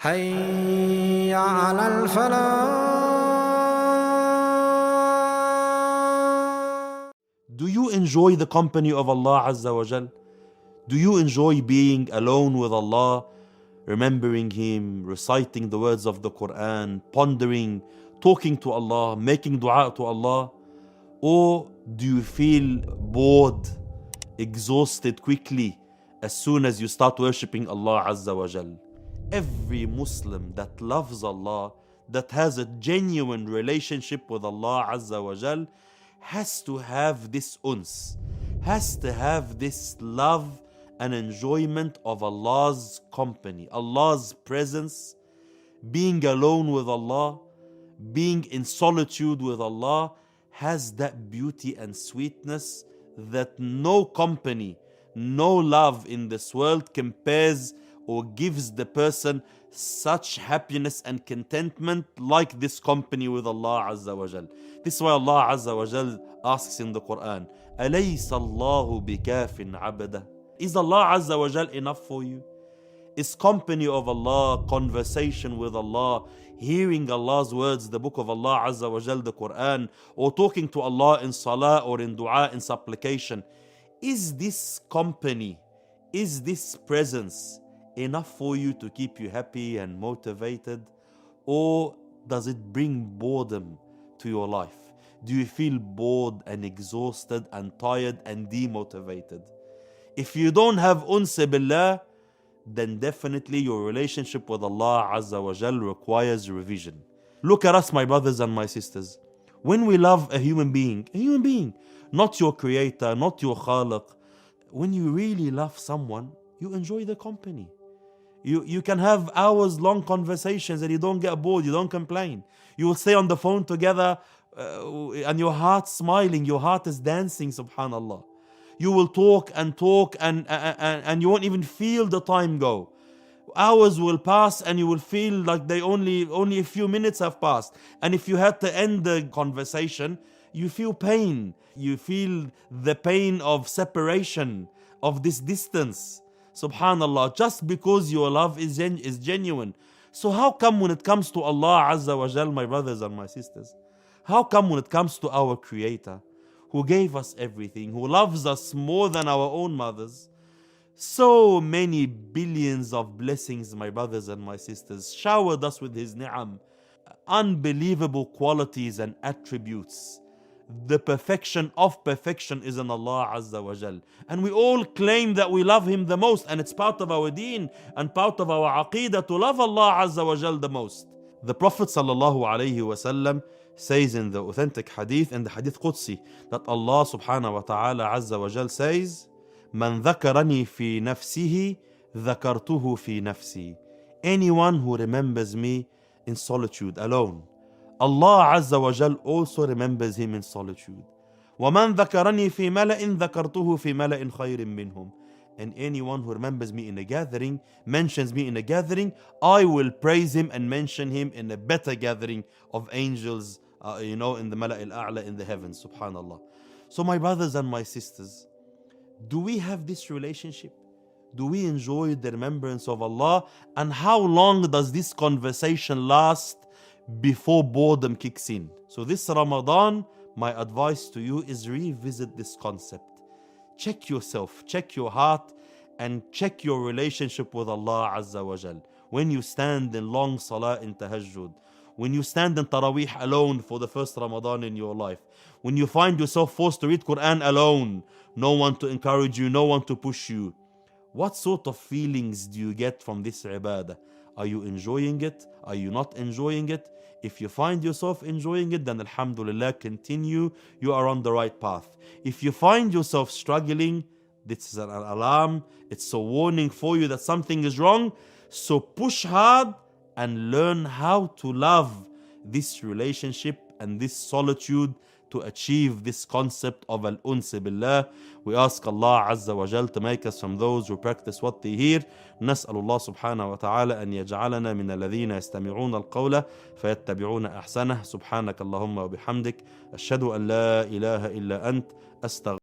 حي على الفلاح. Do you enjoy the company of Allah Azza wa Jal? Do you enjoy being alone with Allah, remembering Him, reciting the words of the Quran, pondering, talking to Allah, making dua to Allah? Or do you feel bored, exhausted quickly as soon as you start worshipping Allah Azza wa Jal? Every Muslim that loves Allah, that has a genuine relationship with Allah Azza wa Jal, has to have this uns, has to have this love and enjoyment of Allah's company, Allah's presence, being alone with Allah, being in solitude with Allah, has that beauty and sweetness that no company, no love in this world compares or gives the person such happiness and contentment like this company with Allah Azza wa Jal. This is why Allah Azza wa Jal asks in the Quran, أَلَيْسَ اللَّهُ بِكَافٍ عَبَدَهُ? Is Allah Azza wa Jal enough for you? Is company of Allah, conversation with Allah, hearing Allah's words, the book of Allah Azza wa Jal, the Quran, or talking to Allah in salah or in dua, in supplication, is this company, is this presence enough for you to keep you happy and motivated? Or does it bring boredom to your life? Do you feel bored and exhausted and tired and demotivated? If you don't have unsa billah, then definitely your relationship with Allah Azza wa Jal requires revision. Look at us, my brothers and my sisters. When we love a human being, not your creator, not your khaliq, when you really love someone, you enjoy the company. You can have hours long conversations and you don't get bored, you don't complain. You will stay on the phone together and your heart smiling, your heart is dancing, subhanallah. You will talk and you won't even feel the time go. Hours will pass and you will feel like they only a few minutes have passed. And if you had to end the conversation, you feel pain. You feel the pain of separation, of this distance. Subhanallah, just because your love is genuine. So how come when it comes to Allah Azza wa Jal, my brothers and my sisters, how come when it comes to our Creator, who gave us everything, who loves us more than our own mothers, so many billions of blessings, my brothers and my sisters, showered us with His ni'am, unbelievable qualities and attributes. The perfection of perfection is in Allah Azza wa Jal. And we all claim that we love Him the most, and it's part of our deen and part of our aqeedah to love Allah Azza wa Jal the most. The Prophet sallallahu alayhi wasallam says in the authentic hadith, in the hadith Qudsi, that Allah subhanahu wa ta'ala Azza wa Jal says, "Man dhakarani fi nafsihi, dhakartuhu fi nafsi." Anyone who remembers me in solitude, alone, Allah Azza wa Jal also remembers him in solitude. وَمَنْ ذَكَرَنِي فِي مَلَإٍ ذَكَرْتُهُ فِي مَلَإٍ خَيْرٍ مِّنْهُمْ. And anyone who remembers me in a gathering, mentions me in a gathering, I will praise him and mention him in a better gathering of angels, in the Mala' al-A'la, in the heavens, subhanallah. So my brothers and my sisters, do we have this relationship? Do we enjoy the remembrance of Allah? And how long does this conversation last before boredom kicks in? So this Ramadan, my advice to you is revisit this concept. Check yourself, check your heart, and check your relationship with Allah Azza wa Jal. When you stand in long salah in tahajjud, when you stand in Taraweeh alone for the first Ramadan in your life, when you find yourself forced to read Quran alone, no one to encourage you, no one to push you, what sort of feelings do you get from this ibadah? Are you enjoying it? Are you not enjoying it? If you find yourself enjoying it, then alhamdulillah, continue. You are on the right path. If you find yourself struggling, this is an alarm. It's a warning for you that something is wrong. So push hard and learn how to love this relationship and this solitude to achieve this concept of al-uns billah. We ask Allah Azza wa Jal to make us from those who practice what they hear. نسأل الله سبحانه وتعالى أن يجعلنا من الذين يستمعون القول فيتبعون أحسنه. سبحانك اللهم وبحمدك أشهد أن لا إله إلا أنت أستغفرك.